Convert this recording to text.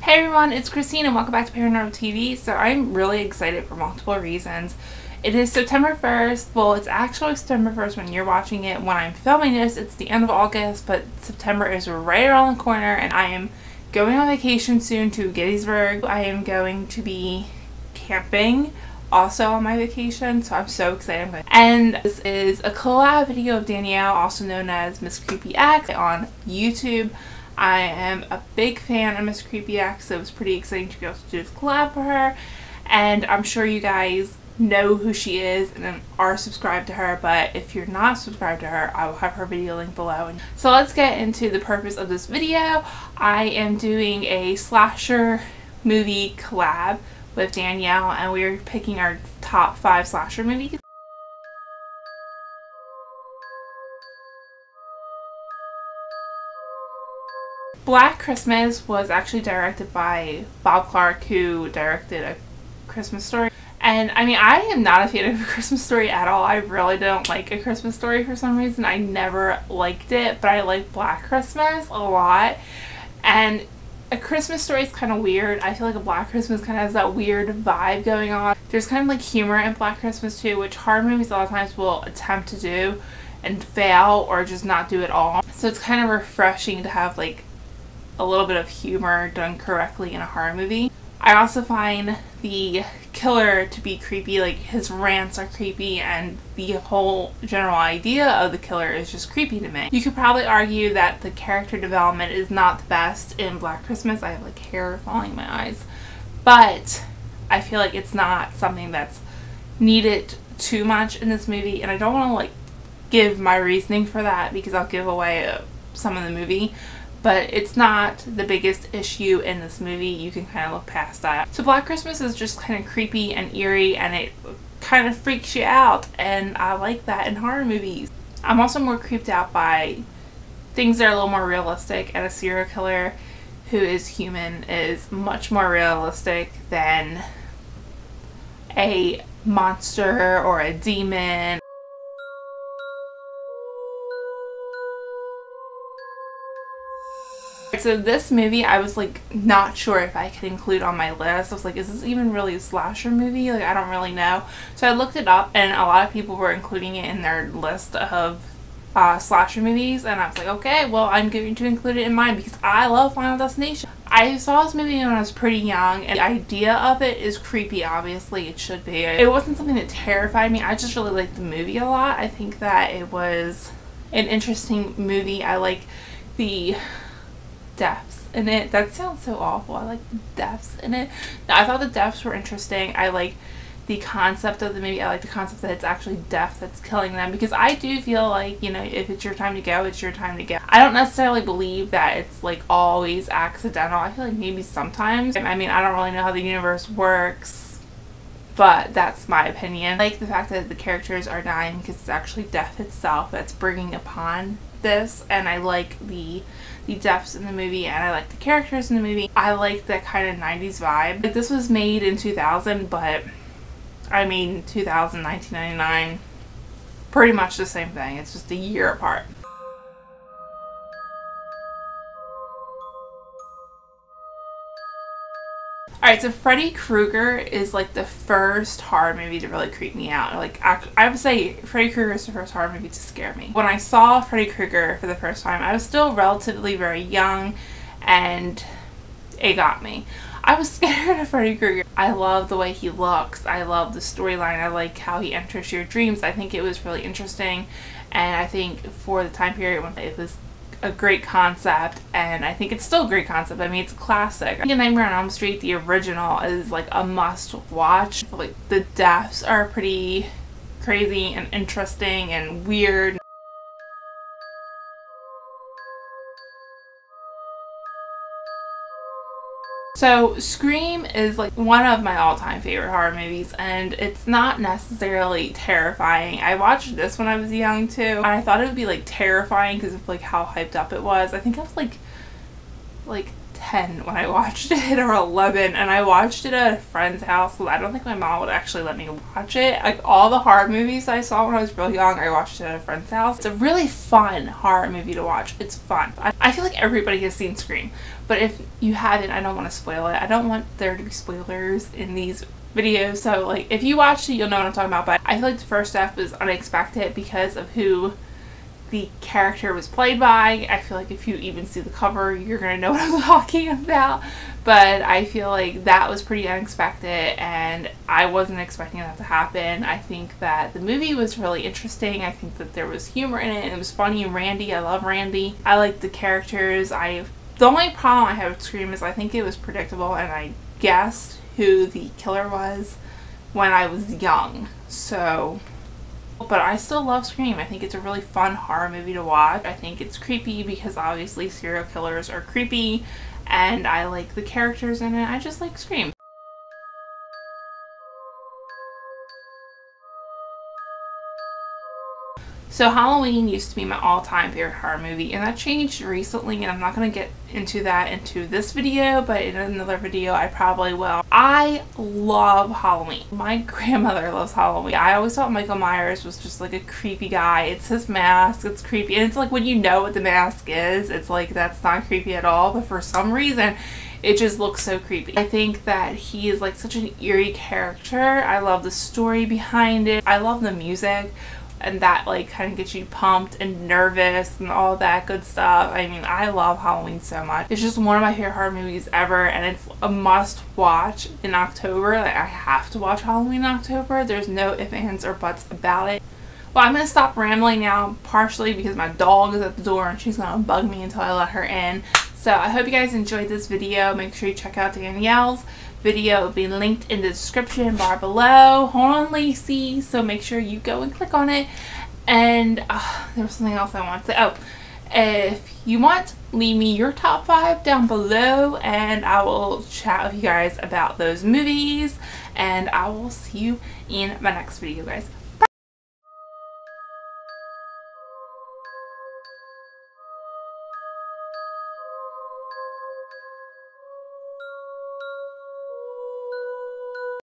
Hey everyone, it's Christine and welcome back to Paranormal TV. So I'm really excited for multiple reasons. It is September 1st. Well, it's actually September 1st when you're watching it. When I'm filming this, it's the end of August, but September is right around the corner and I am going on vacation soon to Gettysburg. I am going to be camping also on my vacation, so I'm so excited. And this is a collab video of Danielle, also known as mscreepyx, on YouTube. I am a big fan of mscreepyx, so it was pretty exciting to be able to do this collab for her. And I'm sure you guys know who she is and are subscribed to her, but if you're not subscribed to her, I will have her video link below. So let's get into the purpose of this video. I am doing a slasher movie collab with Danielle, and we're picking our top 5 slasher movies. Black Christmas was actually directed by Bob Clark, who directed A Christmas Story. And I mean, I am not a fan of A Christmas Story at all. I really don't like A Christmas Story for some reason. I never liked it, but I like Black Christmas a lot. And A Christmas Story is kind of weird. I feel like A Black Christmas kind of has that weird vibe going on. There's kind of like humor in Black Christmas too, which horror movies a lot of times will attempt to do and fail or just not do at all. So it's kind of refreshing to have like a little bit of humor done correctly in a horror movie. I also find the killer to be creepy, like his rants are creepy and the whole general idea of the killer is just creepy to me. You could probably argue that the character development is not the best in Black Christmas. I have like hair falling in my eyes. But I feel like it's not something that's needed too much in this movie, and I don't want to like give my reasoning for that because I'll give away some of the movie. But it's not the biggest issue in this movie. You can kind of look past that. So Black Christmas is just kind of creepy and eerie, and it kind of freaks you out, and I like that in horror movies. I'm also more creeped out by things that are a little more realistic, and a serial killer who is human is much more realistic than a monster or a demon. So this movie, I was like not sure if I could include on my list. I was like, is this even really a slasher movie? Like, I don't really know. So I looked it up, and a lot of people were including it in their list of slasher movies, and I was like, okay, well, I'm going to include it in mine because I love Final Destination. I saw this movie when I was pretty young, and the idea of it is creepy. Obviously, it should be. It wasn't something that terrified me. I just really liked the movie a lot. I think that it was an interesting movie. I like the deaths in it. That sounds so awful. I like the deaths in it. I thought the deaths were interesting. I like the concept of the movie. I like the concept that it's actually death that's killing them, because I do feel like, you know, if it's your time to go, it's your time to go. I don't necessarily believe that it's like always accidental. I feel like maybe sometimes. I mean, I don't really know how the universe works, but that's my opinion. I like the fact that the characters are dying because it's actually death itself that's bringing upon this, and I like the deaths in the movie, and I like the characters in the movie. I like that kind of 90s vibe. Like, this was made in 2000, but I mean 2000, 1999, pretty much the same thing. It's just a year apart. Alright, so Freddy Krueger is like the first horror movie to really creep me out. Like, I would say Freddy Krueger is the first horror movie to scare me. When I saw Freddy Krueger for the first time, I was still relatively very young, and it got me. I was scared of Freddy Krueger. I love the way he looks. I love the storyline. I like how he enters your dreams. I think it was really interesting, and I think for the time period when it was a great concept, and I think it's still a great concept. I mean, it's a classic. I think Nightmare on Elm Street, the original, is like a must watch. Like, the deaths are pretty crazy and interesting and weird. So Scream is like one of my all-time favorite horror movies, and it's not necessarily terrifying. I watched this when I was young too, and I thought it would be like terrifying because of like how hyped up it was. I think I was like 10 when I watched it, or 11, and I watched it at a friend's house because I don't think my mom would actually let me watch it. Like all the horror movies I saw when I was really young, I watched it at a friend's house. It's a really fun horror movie to watch. It's fun. I feel like everybody has seen Scream, but if you haven't, I don't want to spoil it. I don't want there to be spoilers in these videos, so like if you watched it, you'll know what I'm talking about. But I feel like the first half was unexpected because of who the character was played by. I feel like if you even see the cover, you're gonna know what I'm talking about. But I feel like that was pretty unexpected, and I wasn't expecting that to happen. I think that the movie was really interesting. I think that there was humor in it, and it was funny. And Randy, I love Randy. I like the characters. The only problem I have with Scream is I think it was predictable, and I guessed who the killer was when I was young. So, but I still love Scream. I think it's a really fun horror movie to watch. I think it's creepy because obviously serial killers are creepy, and I like the characters in it. I just like Scream. So Halloween used to be my all-time favorite horror movie, and that changed recently, and I'm not going to get into that into this video, but in another video I probably will. I love Halloween. My grandmother loves Halloween. I always thought Michael Myers was just like a creepy guy. It's his mask, it's creepy, and it's like when you know what the mask is, it's like that's not creepy at all, but for some reason it just looks so creepy. I think that he is like such an eerie character. I love the story behind it. I love the music, and that like kind of gets you pumped and nervous and all that good stuff. I mean, I love Halloween so much. It's just one of my favorite horror movies ever, and it's a must watch in October. Like, I have to watch Halloween in October. There's no ifs, ands, or buts about it. Well, I'm going to stop rambling now, partially because my dog is at the door and she's going to bug me until I let her in. So I hope you guys enjoyed this video. Make sure you check out Danielle's video. Will be linked in the description bar below. Hold on, Lacey. So make sure you go and click on it. And there was something else I want to say. Oh, if you want, leave me your top 5 down below, and I will chat with you guys about those movies. And I will see you in my next video, guys.